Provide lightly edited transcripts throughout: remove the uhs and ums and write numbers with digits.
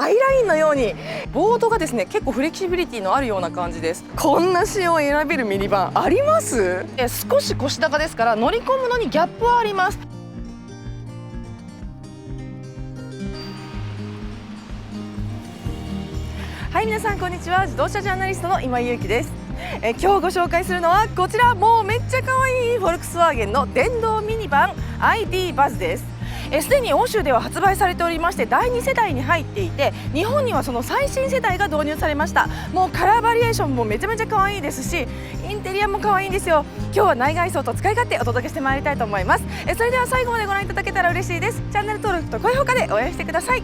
アイラインのようにボードがですね結構フレキシビリティのあるような感じです。こんな仕様を選べるミニバンあります？少し腰高ですから乗り込むのにギャップはあります。はい、皆さんこんにちは。自動車ジャーナリストの今井祐希です。今日ご紹介するのはこちら、もうめっちゃ可愛いフォルクスワーゲンの電動ミニバン ID バズです。すでに欧州では発売されておりまして第2世代に入っていて、日本にはその最新世代が導入されました。もうカラーバリエーションもめちゃめちゃ可愛いですし、インテリアも可愛いんですよ。今日は内外装と使い勝手お届けしてまいりたいと思います。それでは最後までご覧いただけたら嬉しいです。チャンネル登録と高評価で応援してください。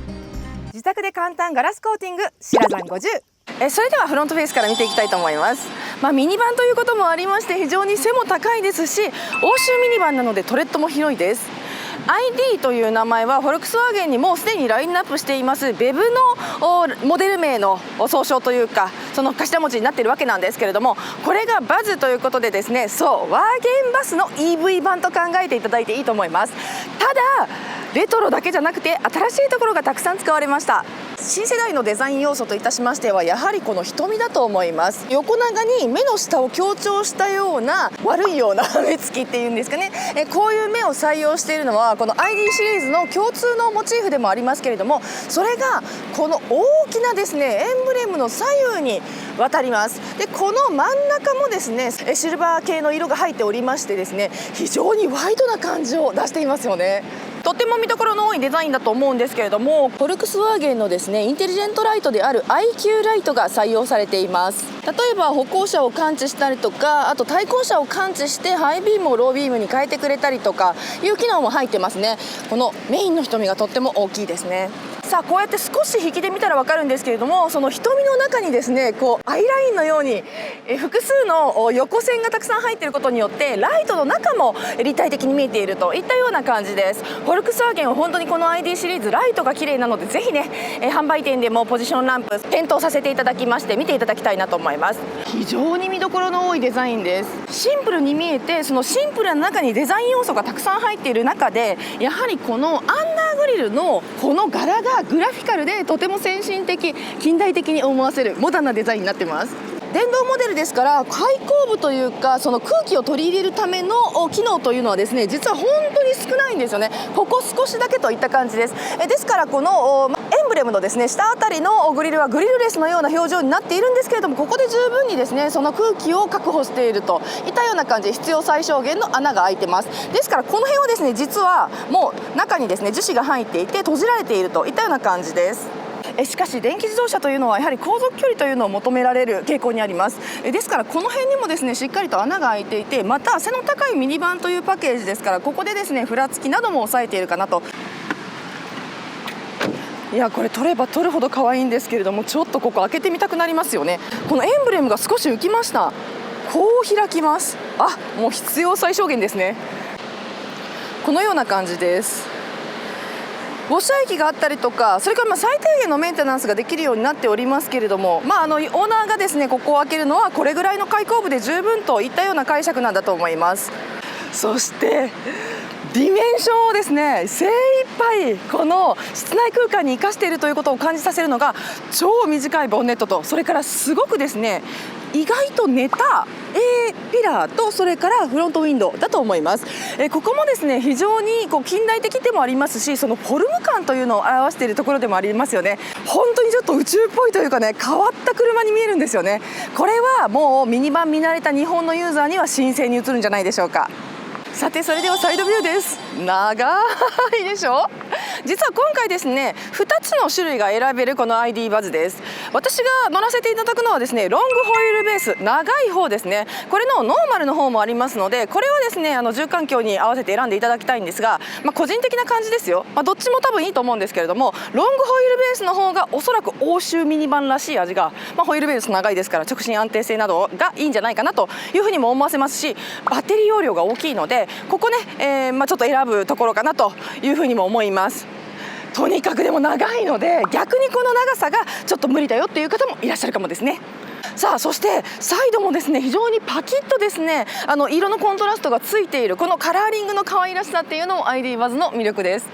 自宅で簡単ガラスコーティングシラザン50。それではフロントフェイスから見ていきたいと思います。ミニバンということもありまして非常に背も高いですし、欧州ミニバンなのでトレッドも広いです。ID という名前はフォルクスワーゲンにもうすでにラインナップしています BEV のモデル名の総称というか、その頭文字になっているわけなんですけれども、これがバズということでですね、そうワーゲンバスの EV 版と考えていただいていいと思います。ただレトロだけじゃなくて新しいところがたくさん使われました。新世代のデザイン要素といたしましてはやはりこの瞳だと思います。横長に目の下を強調したような悪いような目つきっていうんですかね、こういう目を採用しているのはこの ID シリーズの共通のモチーフでもありますけれども、それがこの大きなですねエンブレムの左右に渡ります。でこの真ん中もですねシルバー系の色が入っておりましてですね、非常にワイドな感じを出していますよね。とても見どころの多いデザインだと思うんですけれども、フォルクスワーゲンのですねインテリジェントライトである IQ ライトが採用されています。例えば歩行者を感知したりとか、あと対向車を感知してハイビームをロービームに変えてくれたりとかいう機能も入ってますね。このメインの瞳がとっても大きいですね。さあこうやって少し引きで見たら分かるんですけれども、その瞳の中にですねこうアイラインのように複数の横線がたくさん入っていることによってライトの中も立体的に見えているといったような感じです。フォルクスワーゲンは本当にこの ID シリーズライトが綺麗なので、ぜひね販売店でもポジションランプ点灯させていただきまして見ていただきたいなと思います。非常に見どころの多いデザインです。シンプルに見えて、そのシンプルな中にデザイン要素がたくさん入っている中で、やはりこのアンダーグリルのこの柄がグラフィカルでとても先進的、近代的に思わせるモダンなデザインになってます。電動モデルですから開口部というか、その空気を取り入れるための機能というのはですね実は本当に少ないんですよね。ここ少しだけといった感じです。ですからこのエンブレムのですね下あたりのグリルはグリルレスのような表情になっているんですけれども、ここで十分にですねその空気を確保しているといったような感じで必要最小限の穴が開いてます。ですからこの辺はですね実はもう中にですね樹脂が入っていて閉じられているといったような感じです。しかし電気自動車というのはやはり航続距離というのを求められる傾向にあります。ですからこの辺にもですねしっかりと穴が開いていて、また背の高いミニバンというパッケージですから、ここでですねふらつきなども抑えているかなと。いやこれ取れば取るほど可愛いんですけれども、ちょっとここ開けてみたくなりますよね。このエンブレムが少し浮きました。こう開きます。もう必要最小限ですね。このような感じです。ウォッシャー液があったりとか、それから最低限のメンテナンスができるようになっておりますけれども、オーナーがですねここを開けるのはこれぐらいの開口部で十分といったような解釈なんだと思います。そしてディメンションをですね精一杯この室内空間に生かしているということを感じさせるのが超短いボンネットと、それからすごくですね意外と寝たピラーと、それからフロントウィンドウだと思います。ここもですね非常に近代的でもありますし、そのフォルム感というのを表しているところでもありますよね。本当にちょっと宇宙っぽいというかね、変わった車に見えるんですよね。これはもうミニバン見慣れた日本のユーザーには新鮮に映るんじゃないでしょうか。さてそれではサイドビューです。長いでしょ。実は今回ですね2つの種類が選べるこの ID バズです。私が乗らせていただくのはですねロングホイールベース、長い方ですね。これのノーマルの方もありますので、これはですね住環境に合わせて選んでいただきたいんですが、個人的な感じですよ。どっちも多分いいと思うんですけれども、ロングホイールベースの方がおそらく欧州ミニバンらしい味が、ホイールベース長いですから直進安定性などがいいんじゃないかなというふうにも思わせますし、バッテリー容量が大きいのでここね、ちょっと選ぶところかなというふうにも思います。とにかくでも長いので逆にこの長さがちょっと無理だよっていう方もいらっしゃるかもですね。さあそしてサイドもですね非常にパキッとですね色のコントラストがついているこのカラーリングの可愛らしさっていうのも ID バズの魅力です。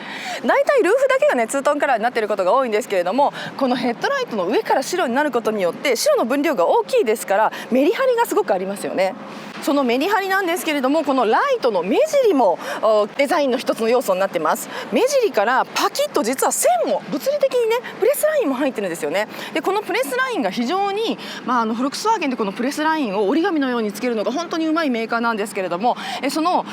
だいたいルーフだけがねツートンカラーになっていることが多いんですけれども、このヘッドライトの上から白になることによって白の分量が大きいですからメリハリがすごくありますよね。そのメリハリなんですけれども、このライトの目尻もデザインの一つの要素になってます。目尻からパキッと実は線も物理的にねプレスラインも入ってるんですよね。でこのプレスラインが非常に、フォルクスワーゲンでこのプレスラインを折り紙のようにつけるのが本当にうまいメーカーなんですけれども、その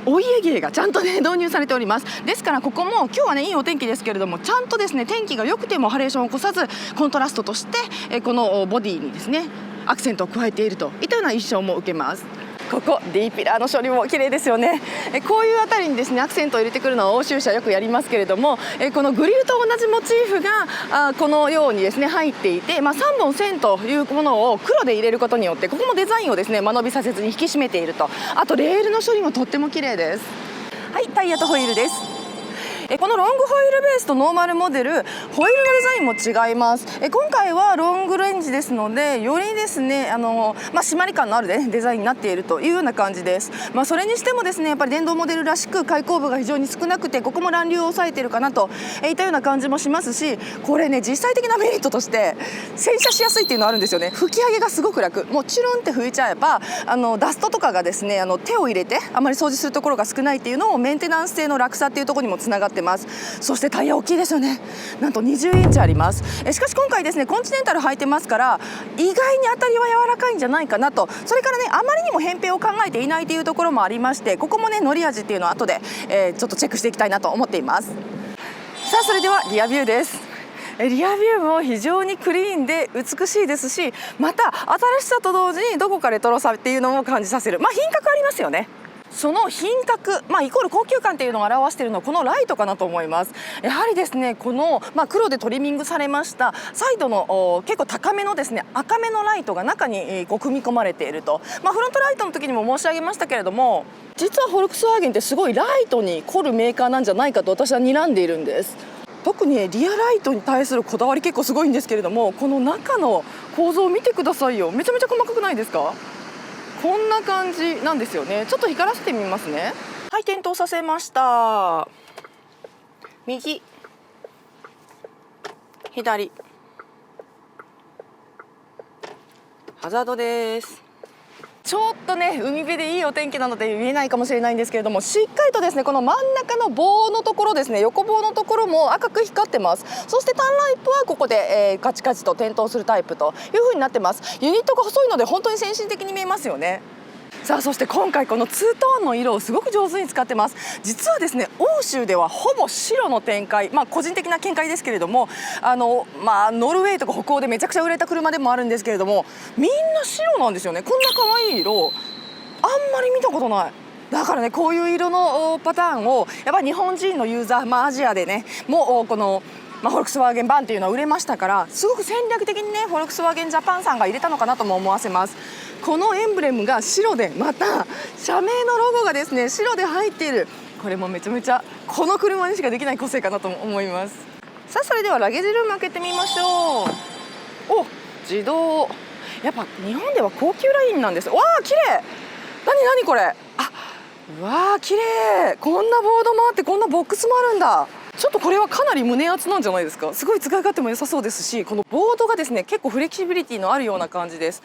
お家芸がちゃんとね導入されております。ですからここも今日はねいいお天気ですけれども、ちゃんとですね天気が良くてもハレーションを起こさずコントラストとしてこのボディにですねアクセントを加えているといったような印象も受けます。ここ D ピラーの処理も綺麗ですよね。こういうあたりにですねアクセントを入れてくるのは欧州車よくやりますけれども、このグリルと同じモチーフがこのようにですね入っていて、3本線というものを黒で入れることによってここもデザインをですね間延びさせずに引き締めていると。あとレールの処理もとっても綺麗です。はい、タイヤとホイールです。このロングホイールベースとノーマルモデル、ホイールのデザインも違います。今回はロングレンジですのでよりですね締まり感のある、ね、デザインになっているというような感じです。それにしてもですねやっぱり電動モデルらしく開口部が非常に少なくてここも乱流を抑えているかなといったような感じもしますし、これね実際的なメリットとして洗車しやすいっていうのあるんですよね。拭き上げがすごく楽。もうチュルンって拭いちゃえばダストとかがですね手を入れてあまり掃除するところが少ないっていうのをメンテナンス性の楽さっていうところにもつながってます。そしてタイヤ大きいですよね。なんと20インチあります。しかし今回ですねコンチネンタル履いてますから意外に当たりは柔らかいんじゃないかなと。それからねあまりにも扁平を考えていないというところもありまして、ここもね乗り味っていうのは後で、ちょっとチェックしていきたいなと思っています。さあそれではリアビューです。リアビューも非常にクリーンで美しいですし、また新しさと同時にどこかレトロさっていうのも感じさせる、品格ありますよね。その品格、イコール高級感っていうのを表しているのはこのライトかなと思います。やはりですねこの、黒でトリミングされましたサイドの結構高めのですね赤めのライトが中に組み込まれていると。フロントライトの時にも申し上げましたけれども、実はフォルクスワーゲンってすごいライトに凝るメーカーなんじゃないかと私は睨んでいるんです。特にリアライトに対するこだわり結構すごいんですけれども、この中の構造を見てくださいよ。めちゃめちゃ細かくないですか？こんな感じなんですよね。ちょっと光らせてみますね。はい、点灯させました。右、左、ハザードです。ちょっとね海辺でいいお天気なので見えないかもしれないんですけれども、しっかりとですねこの真ん中の棒のところですね、横棒のところも赤く光ってます。そしてターンライトはここで、カチカチと点灯するタイプという風になってます。ユニットが細いので本当に先進的に見えますよね。さあそして今回このツートーンの色をすごく上手に使ってます。実はですね欧州ではほぼ白の展開、個人的な見解ですけれどもノルウェーとか北欧でめちゃくちゃ売れた車でもあるんですけれども、みんな白なんですよね。こんな可愛い色あんまり見たことない。だからねこういう色のパターンをやっぱり日本人のユーザー、アジアでねもうこのフォルクスワーゲン版っていうのは売れましたから、すごく戦略的にねフォルクスワーゲンジャパンさんが入れたのかなとも思わせます。このエンブレムが白で、また社名のロゴがですね白で入っている、これもめちゃめちゃこの車にしかできない個性かなと思います。さあそれではラゲージルーム開けてみましょう。お、自動。やっぱ日本では高級ラインなんです。わあ綺麗。何これ。うわあ綺麗。こんなボードもあってこんなボックスもあるんだ。ちょっとこれはかなり胸厚なんじゃないですか。すごい使い勝手も良さそうですし、このボードがですね結構フレキシビリティのあるような感じです。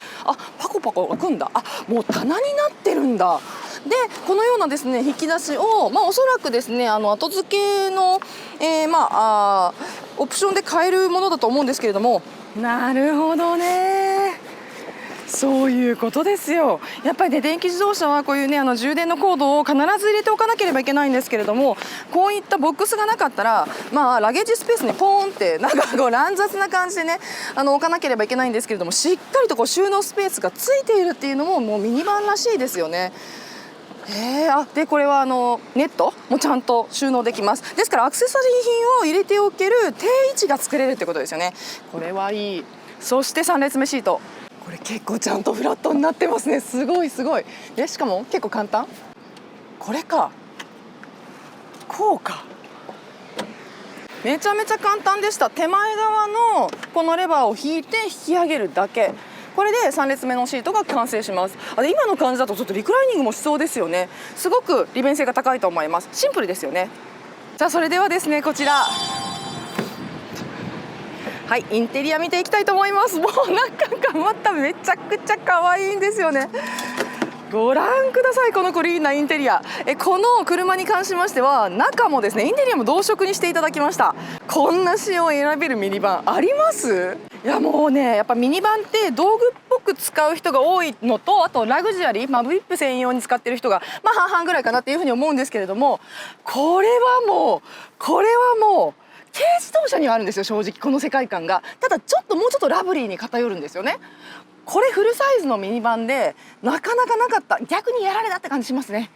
パコパコ開くんだ。もう棚になってるんだ。でこのようなですね引き出しを、おそらくですね後付けの、オプションで買えるものだと思うんですけれども、なるほどね。そういうことですよ。やっぱりね電気自動車はこういうね充電のコードを必ず入れておかなければいけないんですけれども、こういったボックスがなかったらラゲージスペースにポーンってなんかこう乱雑な感じでね置かなければいけないんですけれども、しっかりとこう収納スペースがついているっていうのももうミニバンらしいですよね。でこれはネットもちゃんと収納できます。ですからアクセサリー品を入れておける定位置が作れるってことですよね。これはいい。そして3列目シート、これ結構ちゃんとフラットになってますね。すごいでしかも結構簡単。これかこうか、めちゃめちゃ簡単でした。手前側のこのレバーを引いて引き上げるだけ。これで3列目のシートが完成します。今の感じだとちょっとリクライニングもしそうですよね。すごく利便性が高いと思います。シンプルですよね。さあそれではですね、こちらインテリア見ていきたいと思います。もう中がまためちゃくちゃ可愛いんですよね。ご覧ください、このクリーンなインテリア。この車に関しましては中もですね、インテリアも同色にしていただきました。こんな仕様を選べるミニバンあります？いやもうね、やっぱミニバンって道具っぽく使う人が多いのと、あとラグジュアリー、VIP 専用に使ってる人が半々ぐらいかなっていうふうに思うんですけれども、これはもう軽自動車にはあるんですよ、正直この世界観が。ただもうちょっとラブリーに偏るんですよね。これフルサイズのミニバンでなかなかなかった、逆にやられたって感じしますね。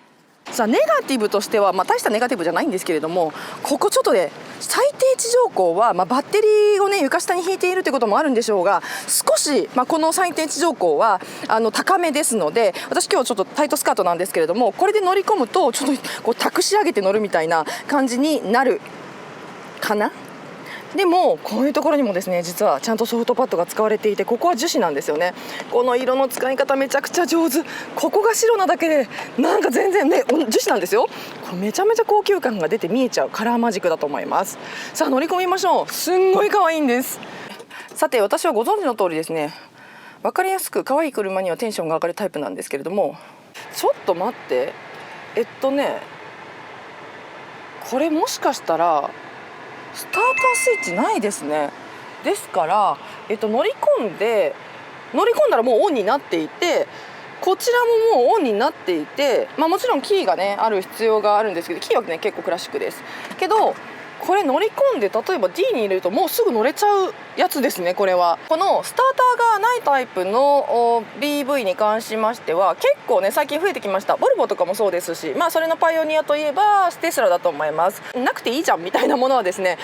さあネガティブとしては、大したネガティブじゃないんですけれども、ここちょっとね、最低地上高は、バッテリーをね床下に引いているということもあるんでしょうが、少し、この最低地上高は高めですので、私今日ちょっとタイトスカートなんですけれども、これで乗り込むとちょっとこう託し上げて乗るみたいな感じになるかな。でもこういうところにもですね、実はちゃんとソフトパッドが使われていて、ここは樹脂なんですよね。この色の使い方めちゃくちゃ上手。ここが白なだけでなんか全然ね、樹脂なんですよ。これめちゃめちゃ高級感が出て見えちゃうカラーマジックだと思います。さあ乗り込みましょう。すんごい可愛いんです。さて私はご存知の通りですね、分かりやすく可愛い車にはテンションが上がるタイプなんですけれども、ちょっと待って、これもしかしたらスタータースイッチないですね。ですから、乗り込んだらもうオンになっていて、こちらももうオンになっていて、もちろんキーがねある必要があるんですけど、キーはね結構クラシックですけど、これ乗り込んで例えば D に入れるともうすぐ乗れちゃうやつですね。これはこのスターターがないタイプの BV に関しましては結構ね最近増えてきました。ボルボとかもそうですし、それのパイオニアといえばテスラだと思います。なくていいじゃんみたいなものはですね、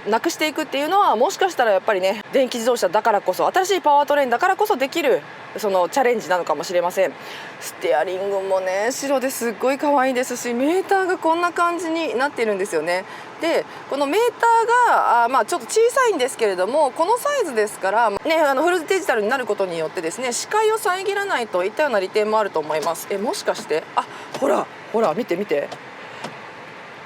なくしていくっていうのは、もしかしたらやっぱりね、電気自動車だからこそ、新しいパワートレインだからこそできるそのチャレンジなのかもしれません。ステアリングもね白ですっごい可愛いですし、メーターがこんな感じになっているんですよね。でこのメーターがちょっと小さいんですけれども、このサイズですからね、フルデジタルになることによってですね、視界を遮らないといったような利点もあると思います。もしかしてほら見て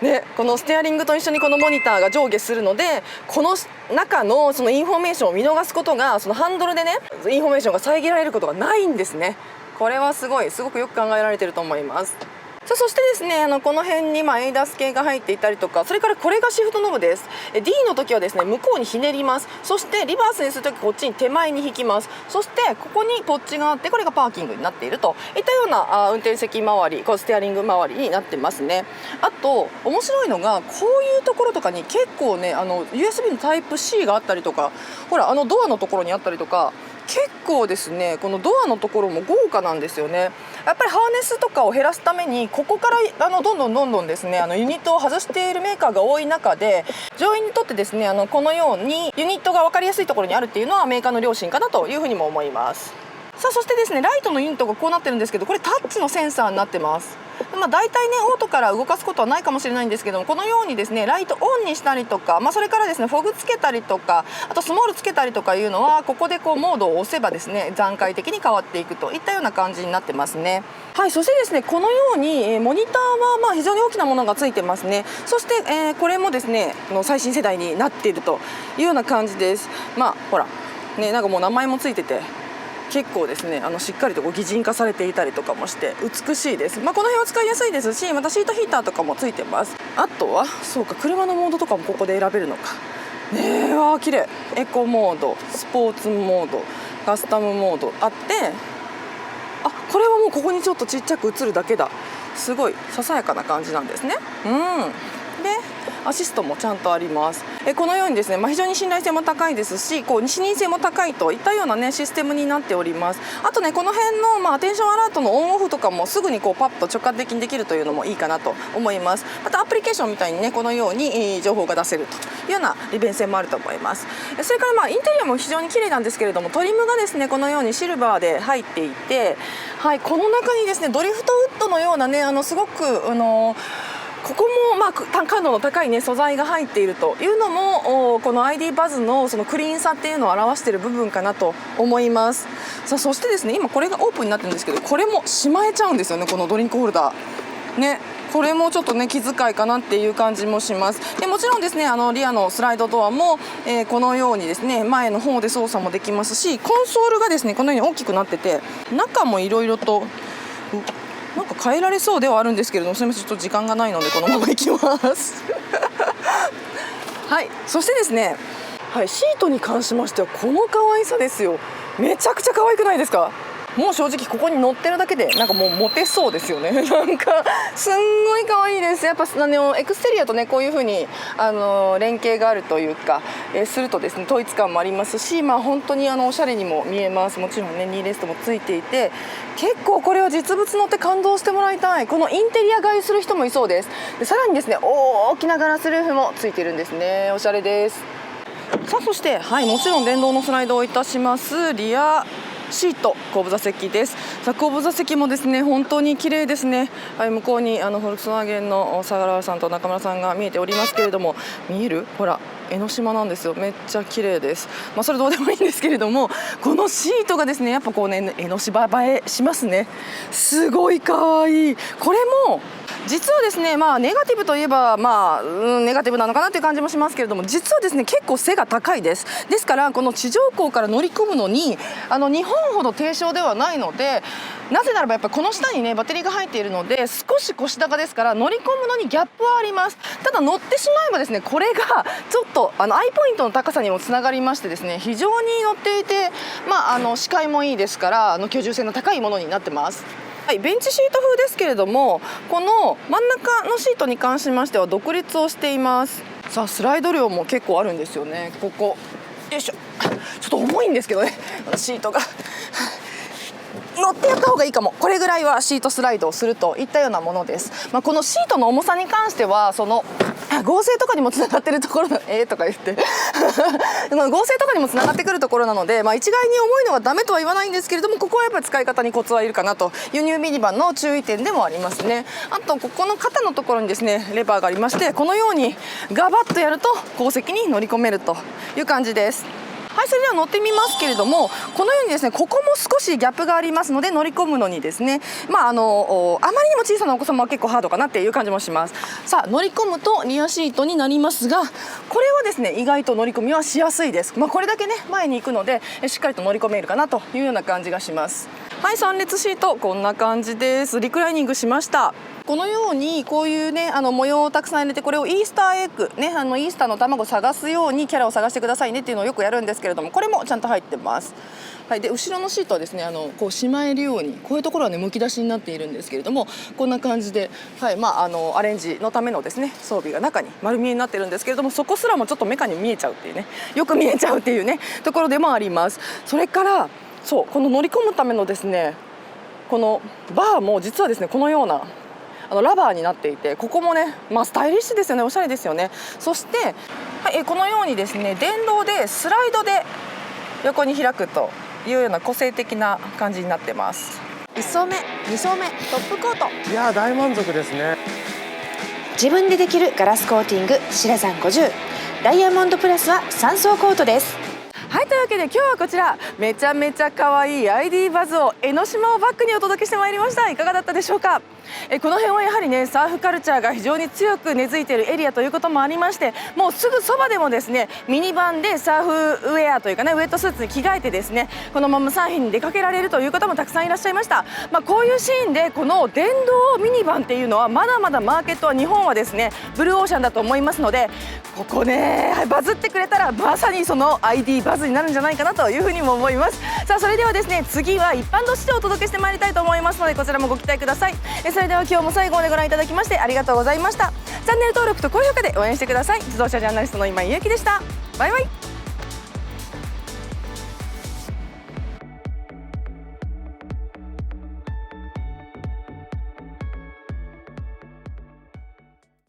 ね、このステアリングと一緒にこのモニターが上下するので、この中のそのインフォメーションを見逃すことが、そのハンドルでねインフォメーションが遮られることがないんですね。これはすごくよく考えられていると思います。そしてですね、この辺にADAS 系が入っていたりとか、それからこれがシフトノブです。D の時はですね、向こうにひねります。そしてリバースにする時こっちに手前に引きます。そしてここにポッチがあって、これがパーキングになっているといったような運転席周り、ステアリング周りになってますね。あと面白いのが、こういうところとかに結構ねUSB のタイプ C があったりとか、ほらドアのところにあったりとか、結構ですねこのドアのところも豪華なんですよね。やっぱりハーネスとかを減らすために、ここからどんどんですねユニットを外しているメーカーが多い中で、乗員にとってですねこのようにユニットが分かりやすいところにあるっていうのはメーカーの良心かなというふうにも思います。さあそしてですね、ライトのユニットがこうなってるんですけど、これタッチのセンサーになってます。大体ねオートから動かすことはないかもしれないんですけども、このようにですねライトオンにしたりとか、それからですねフォグつけたりとか、あとスモールつけたりとかいうのは、ここでモードを押せばですね段階的に変わっていくといったような感じになってますね。そしてですねこのようにモニターは非常に大きなものがついてますね。そして、これもですね最新世代になっているというような感じです。ほらね、なんかもう名前もついてて、結構ですねしっかりと擬人化されていたりとかもして美しいです。この辺は使いやすいですし、またシートヒーターとかもついてます。あとはそうか、車のモードとかもここで選べるのかね。綺麗。エコモード、スポーツモード、カスタムモードあって、これはもうここにちょっとちっちゃく映るだけだ。すごいささやかな感じなんですね。でアシストもちゃんとあります。このようにですね、非常に信頼性も高いですし、視認性も高いといったようなねシステムになっております。あとね、この辺のアテンションアラートのオンオフとかもすぐにパッと直感的にできるというのもいいかなと思います。またアプリケーションみたいにねこのように情報が出せるというような利便性もあると思います。それからインテリアも非常に綺麗なんですけれども、トリムがですねこのようにシルバーで入っていて、この中にですねドリフトウッドのようなねすごくここも感度の高いね素材が入っているというのもこの ID バズのそのクリーンさっていうのを表している部分かなと思います。さあそしてですね、今これがオープンになってるんですけど、これもしまえちゃうんですよね、このドリンクホルダーね。これもちょっとね気遣いかなっていう感じもします。でもちろんですね、リアのスライドドアも、このようにですね前の方で操作もできますし、コンソールがですねこのように大きくなってて、中もいろいろとなんか変えられそうではあるんですけれども、すみません、ちょっと時間がないのでこのままいきますはい、そしてですね、はい、シートに関しましてはこの可愛さですよ。めちゃくちゃ可愛くないですか。もう正直ここに乗ってるだけでなんかもうモテそうですよねなんかすんごい可愛いです。やっぱエクステリアとねこういう風に連携があるというか、するとですね統一感もありますし、本当におしゃれにも見えます。もちろんねニーレストもついていて、結構これは実物乗って感動してもらいたい。このインテリア買いする人もいそうです。でさらにですね大きなガラスルーフもついてるんですね。おしゃれです。さあそして、はい、もちろん電動のスライドをいたしますリアシート後部座席です。さあ後部座席もですね本当に綺麗ですね。はい、向こうにフォルクスワーゲンの相良さんと中村さんが見えておりますけれども、見える？ほら江ノ島なんですよ。めっちゃ綺麗です。それどうでもいいんですけれども、このシートがですねやっぱこうね江ノ島映えしますね。すごい可愛い。これも実はですね、ネガティブといえば、ネガティブなのかなという感じもしますけれども、実はですね結構背が高いです。ですからこの地上高から乗り込むのに日本ほど低床ではないので、なぜならばやっぱりこの下にねバッテリーが入っているので少し腰高ですから乗り込むのにギャップはあります。ただ乗ってしまえばですねこれがちょっとアイポイントの高さにもつながりましてですね、非常に乗っていて、視界もいいですから居住性の高いものになってます。はい、ベンチシート風ですけれども、この真ん中のシートに関しましては独立をしています。さあスライド量も結構あるんですよね。ここよいしょ、ちょっと重いんですけどねシートが乗ってやった方がいいかも。これぐらいはシートスライドをするといったようなものです。このシートの重さに関してはその合成とかにもつながってるところのとか言って合成とかにもつながってくるところなので、一概に重いのはダメとは言わないんですけれども、ここはやっぱり使い方にコツはいるかなと、輸入ミニバンの注意点でもありますね。あとここの肩のところにですねレバーがありまして、このようにガバッとやると後席に乗り込めるという感じです。はい、それでは乗ってみますけれども、このようにですねここも少しギャップがありますので乗り込むのにですねあまりにも小さなお子様は結構ハードかなっていう感じもします。さあ乗り込むとリアシートになりますが、これはですね意外と乗り込みはしやすいです。これだけね前に行くのでしっかりと乗り込めるかなというような感じがします。はい、3列シートこんな感じです。リクライニングしました。このようにこういうね模様をたくさん入れて、これをイースターエッグねイースターの卵を探すようにキャラを探してくださいねっていうのをよくやるんですけれども、これもちゃんと入ってます。はい、で後ろのシートはですねこうしまえるようにこういうところはねむき出しになっているんですけれども、こんな感じで、はい、アレンジのためのですね装備が中に丸見えになってるんですけれども、そこすらもちょっとメカに見えちゃうっていうね、よく見えちゃうっていうねところでもあります。それからそうこの乗り込むためのですねこのバーも実はですねこのようなラバーになっていて、ここもね、スタイリッシュですよね。おしゃれですよね。そして、はい、このようにですね電動でスライドで横に開くというような個性的な感じになってます。1層目2層目トップコート、いや大満足ですね。自分でできるガラスコーティング白山50、ダイヤモンドプラスは3層コートです。はい、というわけで今日はこちらめちゃめちゃ可愛い ID バズを江ノ島をバックにお届けしてまいりました。いかがだったでしょうか。この辺はやはりねサーフカルチャーが非常に強く根付いているエリアということもありまして、もうすぐそばでもですねミニバンでサーフウェアというかねウェットスーツに着替えてですねこのままサーフィンに出かけられるという方もたくさんいらっしゃいました。こういうシーンでこの電動ミニバンっていうのはまだまだマーケットは日本はですねブルーオーシャンだと思いますので、ここねバズってくれたらまさにその ID バズになるんじゃないかなというふうにも思います。さあそれではですね次は一般としてお届けしてまいりたいと思いますので、こちらもご期待ください。それでは今日も最後までご覧いただきましてありがとうございました。チャンネル登録と高評価で応援してください。自動車ジャーナリストの今井ゆうきでした。バイバイ。